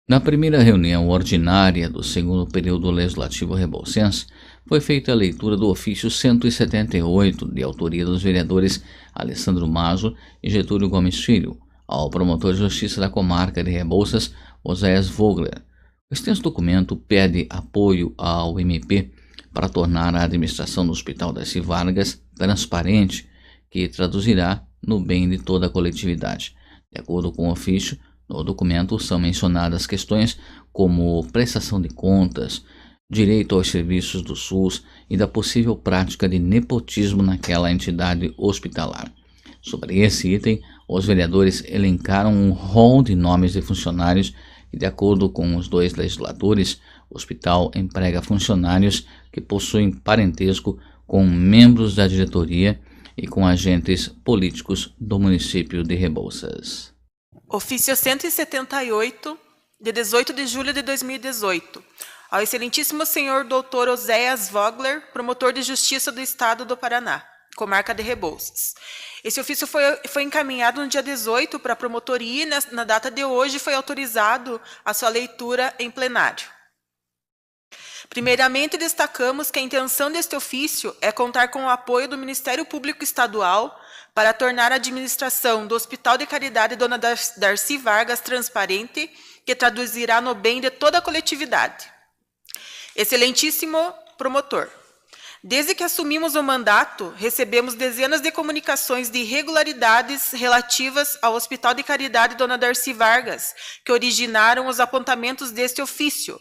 Na primeira reunião ordinária do segundo período legislativo rebouçense, foi feita a leitura do ofício 178, de autoria dos vereadores Alessandro Mazo e Getúlio Gomes Filho, ao promotor de justiça da comarca de Rebouças, Oséias Vogler. O extenso documento pede apoio ao MP para tornar a administração do Hospital Darcy Vargas transparente, que traduzirá no bem de toda a coletividade. De acordo com o ofício, no documento são mencionadas questões como prestação de contas, direito aos serviços do SUS e da possível prática de nepotismo naquela entidade hospitalar. Sobre esse item, os vereadores elencaram um rol de nomes de funcionários e, de acordo com os dois legisladores, o hospital emprega funcionários que possuem parentesco com membros da diretoria e com agentes políticos do município de Rebouças. Ofício 178, de 18 de julho de 2018, ao excelentíssimo senhor doutor Oséias Vogler, promotor de justiça do Estado do Paraná, comarca de Rebouças. Esse ofício foi encaminhado no dia 18 para a promotoria e na data de hoje foi autorizado a sua leitura em plenário. Primeiramente, destacamos que a intenção deste ofício é contar com o apoio do Ministério Público Estadual para tornar a administração do Hospital de Caridade Dona Darcy Vargas transparente, que traduzirá no bem de toda a coletividade. Excelentíssimo promotor, desde que assumimos o mandato, recebemos dezenas de comunicações de irregularidades relativas ao Hospital de Caridade Dona Darcy Vargas, que originaram os apontamentos deste ofício.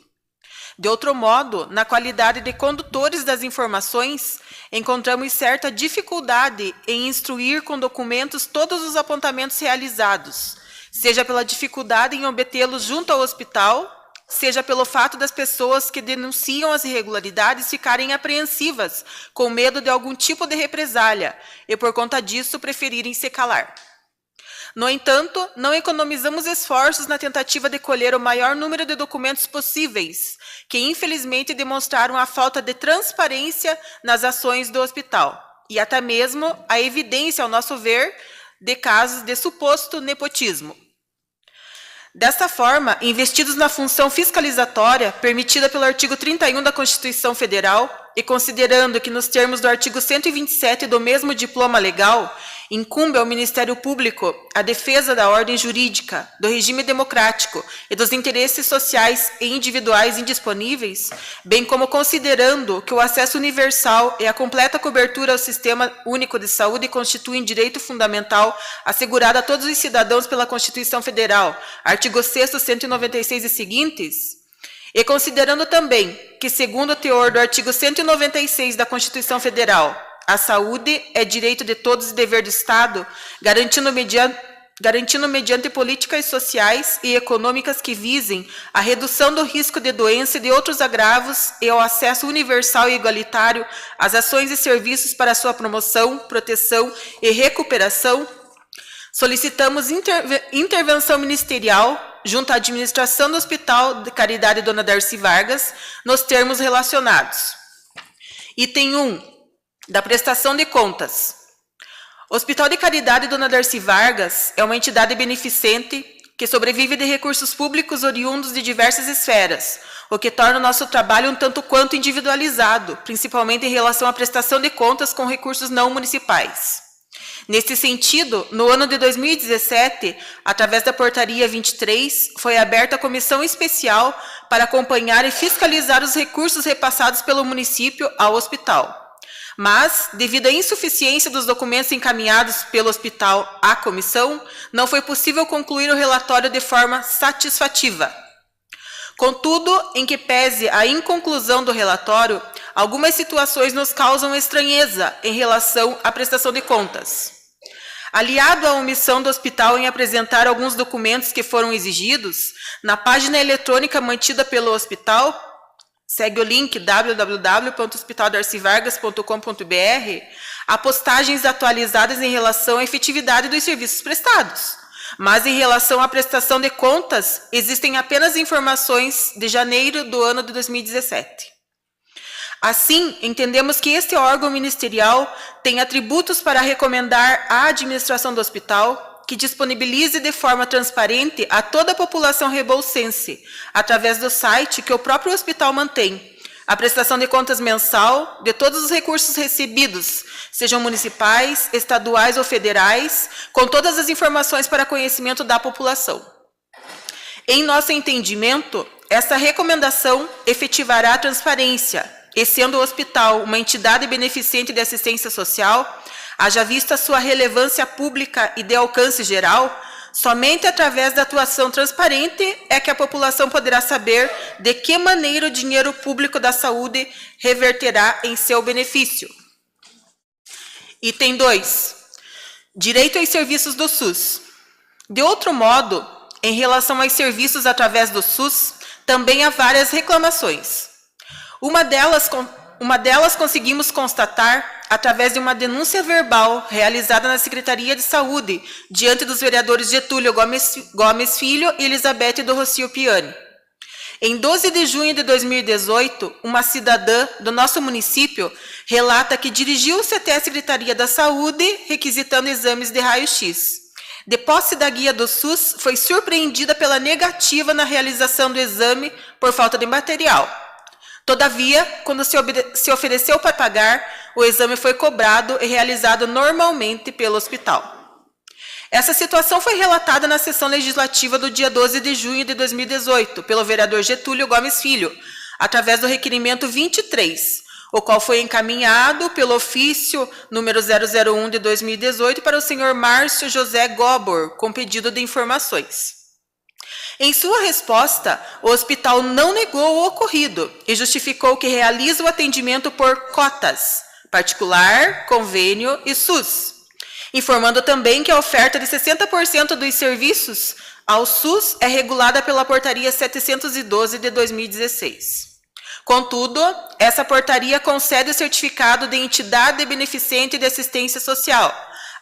De outro modo, na qualidade de condutores das informações, encontramos certa dificuldade em instruir com documentos todos os apontamentos realizados, seja pela dificuldade em obtê-los junto ao hospital, seja pelo fato das pessoas que denunciam as irregularidades ficarem apreensivas, com medo de algum tipo de represália, e por conta disso preferirem se calar. No entanto, não economizamos esforços na tentativa de colher o maior número de documentos possíveis, que infelizmente demonstraram a falta de transparência nas ações do hospital, e até mesmo a evidência, ao nosso ver, de casos de suposto nepotismo. Desta forma, investidos na função fiscalizatória permitida pelo artigo 31 da Constituição Federal, e considerando que nos termos do artigo 127 do mesmo diploma legal, incumbe ao Ministério Público a defesa da ordem jurídica, do regime democrático e dos interesses sociais e individuais indisponíveis, bem como considerando que o acesso universal e a completa cobertura ao Sistema Único de Saúde constituem direito fundamental assegurado a todos os cidadãos pela Constituição Federal, artigo 6º, 196 e seguintes, e considerando também que, segundo o teor do artigo 196 da Constituição Federal, a saúde é direito de todos e dever do Estado, garantindo mediante políticas sociais e econômicas que visem a redução do risco de doença e de outros agravos e ao acesso universal e igualitário às ações e serviços para sua promoção, proteção e recuperação, solicitamos intervenção ministerial junto à administração do Hospital de Caridade Dona Darcy Vargas, nos termos relacionados. Item 1. Da prestação de contas. O Hospital de Caridade Dona Darcy Vargas é uma entidade beneficente que sobrevive de recursos públicos oriundos de diversas esferas, o que torna o nosso trabalho um tanto quanto individualizado, principalmente em relação à prestação de contas com recursos não municipais. Nesse sentido, no ano de 2017, através da Portaria 23, foi aberta a comissão especial para acompanhar e fiscalizar os recursos repassados pelo município ao hospital. Mas, devido à insuficiência dos documentos encaminhados pelo hospital à comissão, não foi possível concluir o relatório de forma satisfativa. Contudo, em que pese a inconclusão do relatório, algumas situações nos causam estranheza em relação à prestação de contas. Aliado à omissão do hospital em apresentar alguns documentos que foram exigidos, na página eletrônica mantida pelo hospital, segue o link www.hospitaldarcyvargas.com.br, há postagens atualizadas em relação à efetividade dos serviços prestados. Mas em relação à prestação de contas, existem apenas informações de janeiro do ano de 2017. Assim, entendemos que este órgão ministerial tem atributos para recomendar à administração do hospital que disponibilize de forma transparente a toda a população rebolsense, através do site que o próprio hospital mantém, a prestação de contas mensal de todos os recursos recebidos, sejam municipais, estaduais ou federais, com todas as informações para conhecimento da população. Em nosso entendimento, essa recomendação efetivará a transparência, e sendo o hospital uma entidade beneficente de assistência social, haja vista sua relevância pública e de alcance geral, somente através da atuação transparente é que a população poderá saber de que maneira o dinheiro público da saúde reverterá em seu benefício. Item 2. Direito aos serviços do SUS. De outro modo, em relação aos serviços através do SUS, também há várias reclamações. Uma delas conseguimos constatar através de uma denúncia verbal realizada na Secretaria de Saúde, diante dos vereadores Getúlio Gomes Filho e Elizabeth do Rocio Piani. Em 12 de junho de 2018, uma cidadã do nosso município relata que dirigiu-se até a Secretaria da Saúde requisitando exames de raio-x. De posse da guia do SUS, foi surpreendida pela negativa na realização do exame por falta de material. Todavia, quando se ofereceu para pagar, o exame foi cobrado e realizado normalmente pelo hospital. Essa situação foi relatada na sessão legislativa do dia 12 de junho de 2018, pelo vereador Getúlio Gomes Filho, através do requerimento 23, o qual foi encaminhado pelo ofício número 001 de 2018 para o senhor Márcio José Gobor, com pedido de informações. Em sua resposta, o hospital não negou o ocorrido e justificou que realiza o atendimento por cotas, particular, convênio e SUS, informando também que a oferta de 60% dos serviços ao SUS é regulada pela Portaria 712 de 2016. Contudo, essa portaria concede o certificado de entidade beneficente de assistência social,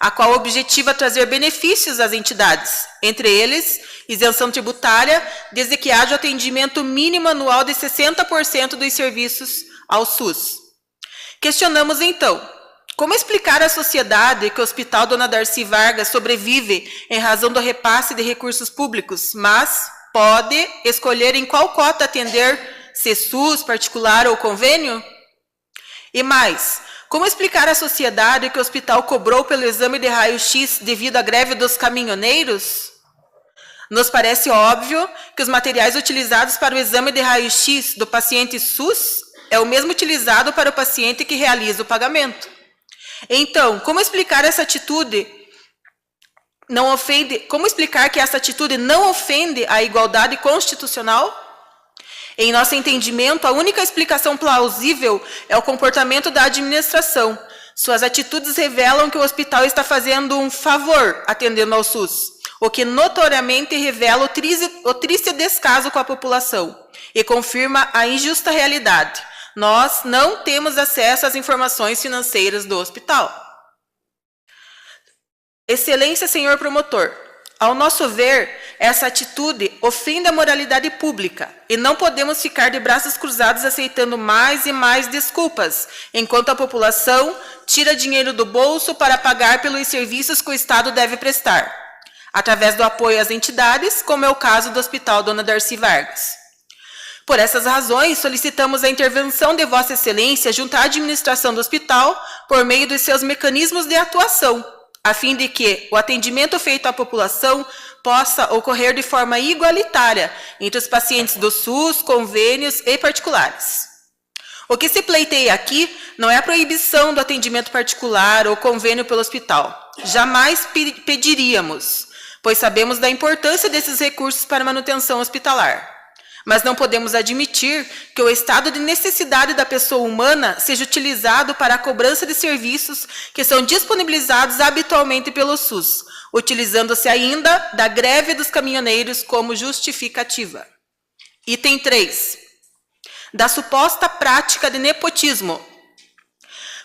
a qual objetiva trazer benefícios às entidades, entre eles, isenção tributária, desde que haja o atendimento mínimo anual de 60% dos serviços ao SUS. Questionamos, então, como explicar à sociedade que o Hospital Dona Darcy Vargas sobrevive em razão do repasse de recursos públicos, mas pode escolher em qual cota atender, se SUS, particular ou convênio? E mais, como explicar à sociedade que o hospital cobrou pelo exame de raio-x devido à greve dos caminhoneiros? Nos parece óbvio que os materiais utilizados para o exame de raio-x do paciente SUS é o mesmo utilizado para o paciente que realiza o pagamento. Então, como explicar essa atitude como explicar que essa atitude não ofende a igualdade constitucional? Em nosso entendimento, a única explicação plausível é o comportamento da administração. Suas atitudes revelam que o hospital está fazendo um favor atendendo ao SUS, o que notoriamente revela o triste descaso com a população e confirma a injusta realidade. Nós não temos acesso às informações financeiras do hospital. Excelência, senhor promotor, ao nosso ver, essa atitude ofende a moralidade pública e não podemos ficar de braços cruzados aceitando mais e mais desculpas, enquanto a população tira dinheiro do bolso para pagar pelos serviços que o Estado deve prestar, através do apoio às entidades, como é o caso do Hospital Dona Darcy Vargas. Por essas razões, solicitamos a intervenção de Vossa Excelência junto à administração do hospital por meio dos seus mecanismos de atuação, a fim de que o atendimento feito à população possa ocorrer de forma igualitária entre os pacientes do SUS, convênios e particulares. O que se pleiteia aqui não é a proibição do atendimento particular ou convênio pelo hospital. Jamais pediríamos, pois sabemos da importância desses recursos para a manutenção hospitalar. Mas não podemos admitir que o estado de necessidade da pessoa humana seja utilizado para a cobrança de serviços que são disponibilizados habitualmente pelo SUS, utilizando-se ainda da greve dos caminhoneiros como justificativa. Item 3. Da suposta prática de nepotismo.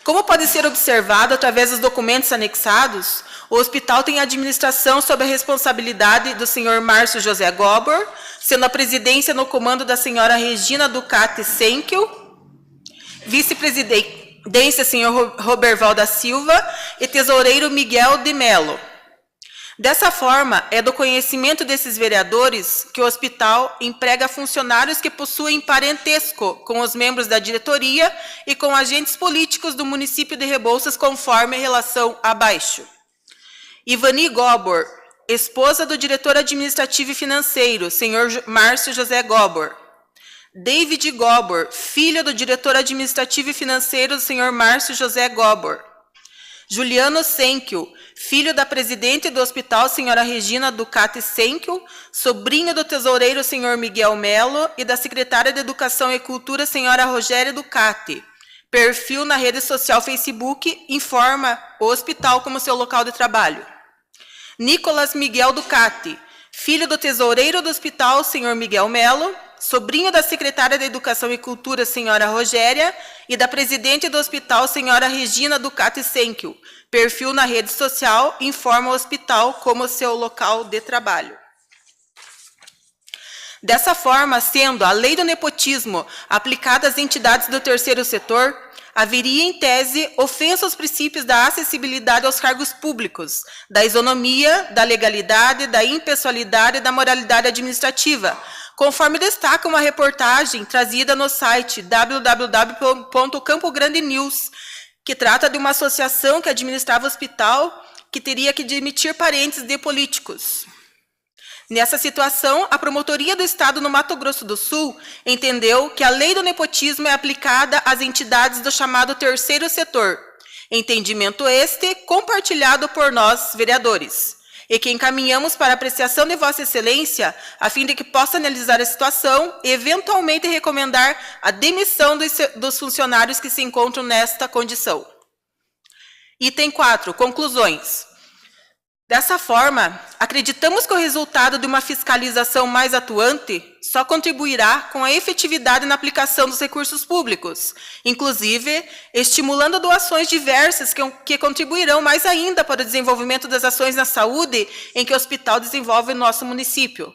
Como pode ser observado através dos documentos anexados, o hospital tem a administração sob a responsabilidade do senhor Márcio José Gobor, sendo a presidência no comando da senhora Regina Ducati Senkel, vice-presidência senhor Roberval da Silva e tesoureiro Miguel de Melo. Dessa forma, é do conhecimento desses vereadores que o hospital emprega funcionários que possuem parentesco com os membros da diretoria e com agentes políticos do município de Rebouças, conforme a relação abaixo. Ivani Gobor, esposa do diretor administrativo e financeiro, senhor Márcio José Gobor. David Gobor, filho do diretor administrativo e financeiro do senhor Márcio José Gobor. Juliano Senkio, filho da presidente do hospital, senhora Regina Ducati Senkio, sobrinho do tesoureiro, senhor Miguel Melo, e da secretária de Educação e Cultura, senhora Rogéria Ducati. Perfil na rede social Facebook informa o hospital como seu local de trabalho. Nicolas Miguel Ducati, filho do tesoureiro do hospital, senhor Miguel Melo, sobrinho da secretária de Educação e Cultura, senhora Rogéria, e da presidente do hospital, senhora Regina Ducati Senkio. Perfil na rede social informa o hospital como seu local de trabalho. Dessa forma, sendo a lei do nepotismo aplicada às entidades do terceiro setor, haveria, em tese, ofensa aos princípios da acessibilidade aos cargos públicos, da isonomia, da legalidade, da impessoalidade e da moralidade administrativa, conforme destaca uma reportagem trazida no site www.campograndenews, que trata de uma associação que administrava o hospital que teria que demitir parentes de políticos. Nessa situação, a Promotoria do Estado no Mato Grosso do Sul entendeu que a lei do nepotismo é aplicada às entidades do chamado terceiro setor, entendimento este compartilhado por nós, vereadores, e que encaminhamos para apreciação de Vossa Excelência, a fim de que possa analisar a situação e, eventualmente, recomendar a demissão dos funcionários que se encontram nesta condição. Item 4. Conclusões. Dessa forma, acreditamos que o resultado de uma fiscalização mais atuante só contribuirá com a efetividade na aplicação dos recursos públicos, inclusive estimulando doações diversas que contribuirão mais ainda para o desenvolvimento das ações na saúde em que o hospital desenvolve no nosso município.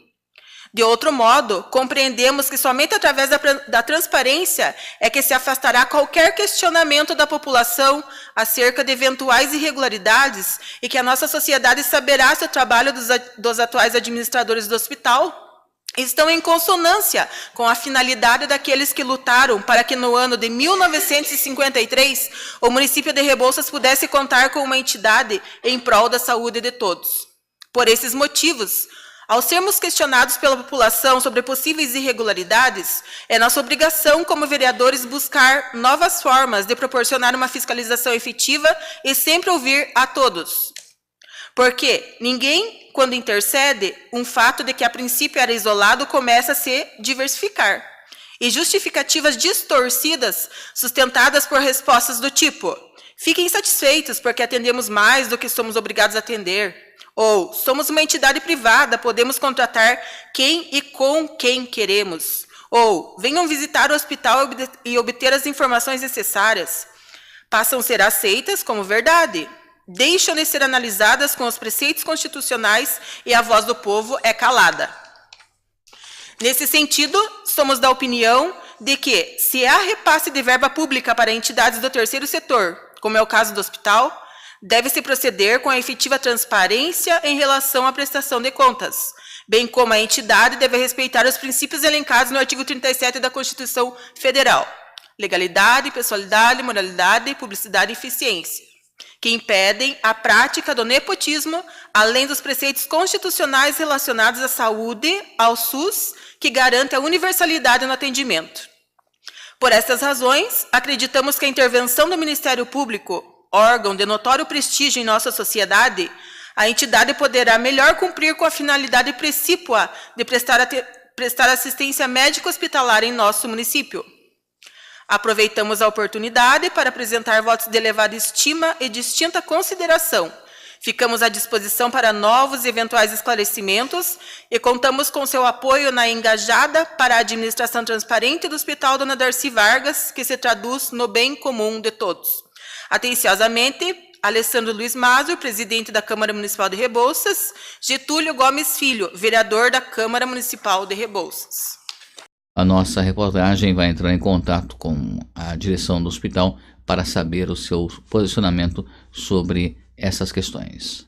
De outro modo, compreendemos que somente através da transparência é que se afastará qualquer questionamento da população acerca de eventuais irregularidades e que a nossa sociedade saberá se o trabalho dos atuais administradores do hospital estão em consonância com a finalidade daqueles que lutaram para que no ano de 1953 o município de Rebouças pudesse contar com uma entidade em prol da saúde de todos. Por esses motivos, ao sermos questionados pela população sobre possíveis irregularidades, é nossa obrigação como vereadores buscar novas formas de proporcionar uma fiscalização efetiva e sempre ouvir a todos. Porque ninguém, quando intercede, um fato de que a princípio era isolado começa a se diversificar. E justificativas distorcidas, sustentadas por respostas do tipo: fiquem satisfeitos porque atendemos mais do que somos obrigados a atender. Ou, somos uma entidade privada, podemos contratar quem e com quem queremos. Ou, venham visitar o hospital e obter as informações necessárias. Passam a ser aceitas como verdade. Deixam de ser analisadas com os preceitos constitucionais e a voz do povo é calada. Nesse sentido, somos da opinião de que, se há repasse de verba pública para entidades do terceiro setor, como é o caso do hospital, deve-se proceder com a efetiva transparência em relação à prestação de contas, bem como a entidade deve respeitar os princípios elencados no artigo 37 da Constituição Federal: legalidade, pessoalidade, moralidade, publicidade e eficiência, que impedem a prática do nepotismo, além dos preceitos constitucionais relacionados à saúde, ao SUS, que garante a universalidade no atendimento. Por estas razões, acreditamos que a intervenção do Ministério Público, órgão de notório prestígio em nossa sociedade, a entidade poderá melhor cumprir com a finalidade precípua de prestar assistência médico-hospitalar em nosso município. Aproveitamos a oportunidade para apresentar votos de elevada estima e distinta consideração. Ficamos à disposição para novos e eventuais esclarecimentos e contamos com seu apoio na engajada para a administração transparente do Hospital Dona Darcy Vargas, que se traduz no bem comum de todos. Atenciosamente, Alessandro Luiz Mazur, presidente da Câmara Municipal de Rebouças, Getúlio Gomes Filho, vereador da Câmara Municipal de Rebouças. A nossa reportagem vai entrar em contato com a direção do hospital para saber o seu posicionamento sobre essas questões.